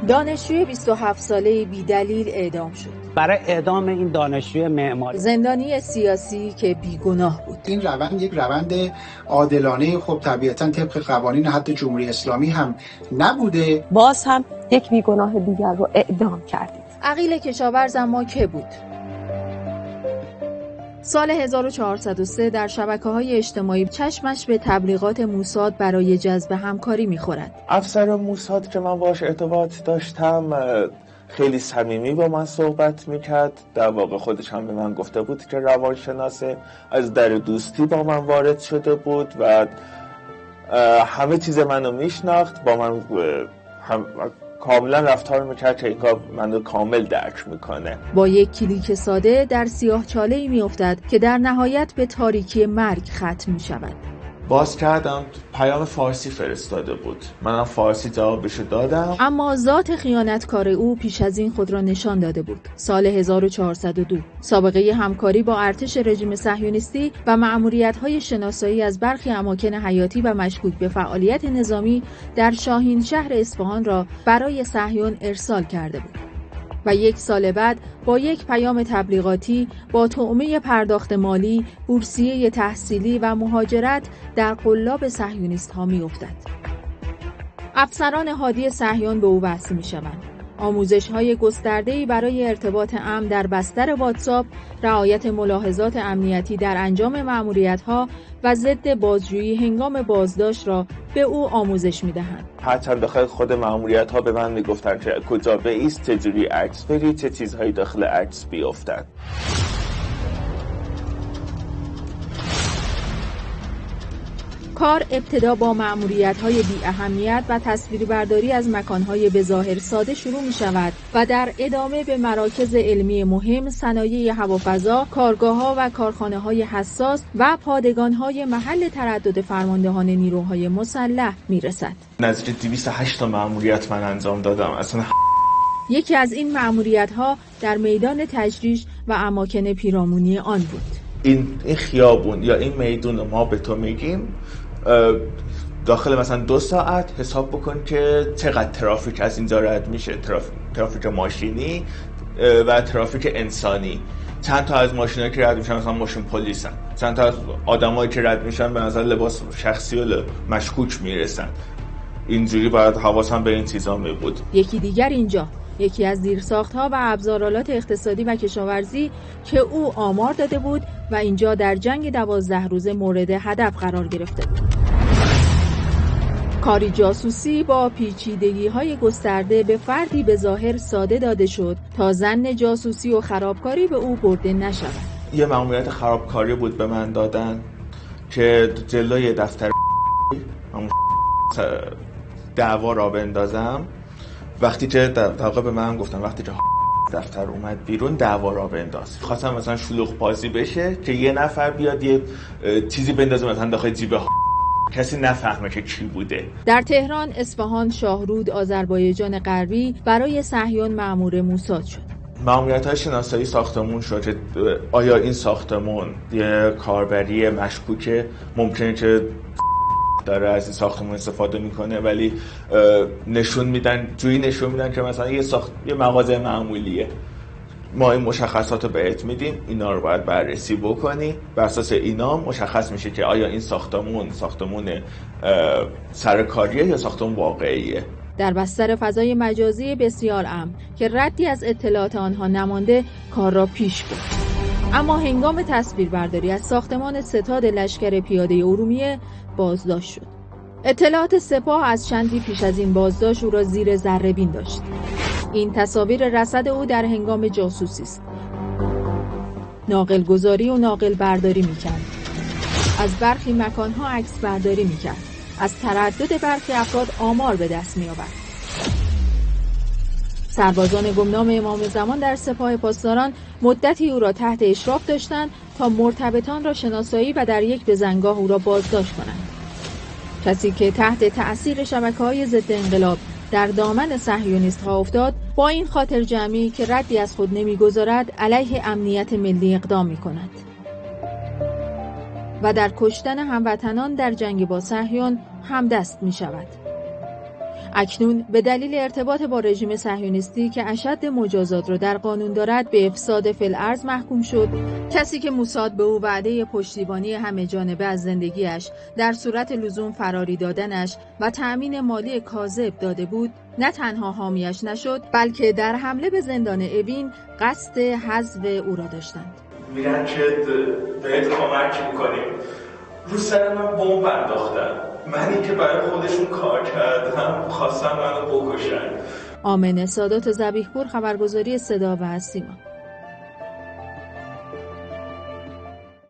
دانشجوی 27 ساله بی‌دلیل اعدام شد. برای اعدام این دانشجوی معماری، زندانی سیاسی که بیگناه بود. این روند یک روند عادلانه خب طبیعتاً طبق قوانین حتی جمهوری اسلامی هم نبوده. باز هم یک بیگناه دیگر رو اعدام کردید. عقیل کشاورز اما که بود؟ سال 1403 در شبکه‌های اجتماعی چشمش به تبلیغات موساد برای جذب همکاری می‌خورد. افسر موساد که من باهاش ارتباط داشتم خیلی صمیمی با من صحبت میکرد. در واقع خودش هم به من گفته بود که روانشناسه، از در دوستی با من وارد شده بود و همه چیز منو میشناخت، با من کاملا رفتار میکرد که انگار منو کامل درک میکنه. با یک کلیک ساده در سیاه‌چاله‌ای میافتد که در نهایت به تاریکی مرگ ختم میشود. باز کردم، پیام فارسی فرستاده بود، منم فارسی جوابشو دادم. اما ذات خیانتکار او پیش از این خود را نشان داده بود. سال 1402 سابقه همکاری با ارتش رژیم صهیونیستی و مأموریت‌های شناسایی از برخی اماکن حیاتی و مشکوک به فعالیت نظامی در شاهین شهر اصفهان را برای صهیون ارسال کرده بود. و یک سال بعد با یک پیام تبلیغاتی با طعمه پرداخت مالی، بورسیه تحصیلی و مهاجرت در قلاب صهیونیست‌ها می‌افتد. افسران هادی صهیون به او وصل می‌شوند. آموزش‌های گسترده‌ای برای ارتباط امن در بستر واتساپ، رعایت ملاحظات امنیتی در انجام مأموریت‌ها و ضد بازجویی هنگام بازداشت را به او آموزش می‌دهند. هرچند داخل خود مأموریت‌ها به من میگفتن که کجا بایست، چجوری عکس بری، چه چیزهایی داخل عکس بیفتد. کار ابتدا با مأموریت‌های بی اهمیت و تصویربرداری از مکان‌های به ظاهر ساده شروع می‌شود و در ادامه به مراکز علمی مهم، صنایع هوافضا، کارگاه‌ها و کارخانه‌های حساس و پادگان‌های محل تردد فرماندهان نیروهای مسلح می‌رسد. نزدیک 208 تا مأموریت من انجام دادم. اصلا یکی از این مأموریت‌ها در میدان تجریش و اماکن پیرامونی آن بود. این خیابون یا این میدون ما به تو میگیم داخل مثلا 2 ساعت حساب بکن که چقدر ترافیک از اینجا رد میشه، ترافیک ماشینی و ترافیک انسانی. چند تا از ماشینایی که رد میشن مثلا ماشین پلیسن، چند تا از آدمایی که رد میشن به نظر لباس شخصی و مشکوک میرسن. اینجوری باید حواسم به این چیزا می بود. یکی دیگر اینجا، یکی از زیرساخت‌ها و ابزارالات اقتصادی و کشاورزی که او آمار داده بود و اینجا در جنگ 12 روزه مورد هدف قرار گرفته بود. کاری جاسوسی با پیچیدگی‌های گسترده به فردی به ظاهر ساده داده شد تا ظن جاسوسی و خرابکاری به او برده نشود. یه مأموریت خرابکاری بود به من دادن که جلوی دفتر دعوا را بندازم. وقتی که در واقع به من گفتن وقتی که دفتر اومد بیرون دعوا را بنداز، خواستم مثلا شلوغ بازی بشه که یه نفر بیاد یه چیزی بندازه مثلا داخل جیب کسی نفهمه که کی بوده. در تهران، اصفهان، شاهرود، آذربایجان غربی برای صهیون مأمور موساد شد. مأموریت‌های شناسایی ساختمون شد که آیا این ساختمون یه کاربری مشکوکه، ممکنه که داره از این ساختمون استفاده میکنه، ولی نشون میدن که مثلا یه مغازه معمولیه. ما این مشخصات رو بهت میدیم، اینا رو باید بررسی بکنی، بر اساس اینا مشخص میشه که آیا این ساختمون سرکاریه یا ساختمون واقعیه. در بستر فضای مجازی بسیار امن که ردی از اطلاعات آنها نمانده کار را پیش برد. اما هنگام تصویربرداری از ساختمان ستاد لشکر پیاده ارومیه بازداشت شد. اطلاعات سپاه از چندی پیش از این بازداشت او را زیر ذره‌بین داشت. این تصاویر رصد او در هنگام جاسوسی است. ناقل گذاری و ناقل برداری می‌کرد. از برخی مکان‌ها عکس برداری می‌کرد. از تردد برخی افراد آمار به دست می‌آورد. سربازان گمنام امام زمان در سپاه پاسداران مدتی او را تحت اشراف داشتند تا مرتبطان را شناسایی و در یک بزنگاه او را بازداشت کنند. کسی که تحت تأثیر شبکه‌های ضد انقلاب در دامن صهیونیست‌ها افتاد، با این خاطر جمعی که ردی از خود نمی‌گذارد علیه امنیت ملی اقدام می‌کند و در کشتن هموطنان در جنگ با صهیون همدست می‌شود. اکنون به دلیل ارتباط با رژیم صهیونیستی که اشد مجازات را در قانون دارد به افساد فی‌الارض محکوم شد. کسی که موساد به او وعده پشتیبانی همه جانبه از زندگیش در صورت لزوم فراری دادنش و تأمین مالی کاذب داده بود، نه تنها حامیش نشد، بلکه در حمله به زندان اوین قصد حذف او را داشتند. میگن که بهت کمک میکنیم. رو سر من بمب انداختن. منی که برای خودشون کار کردم خواستم منو بکشن. آمنه سادات ذبیح‌پور، خبرگزاری صدا و سیما.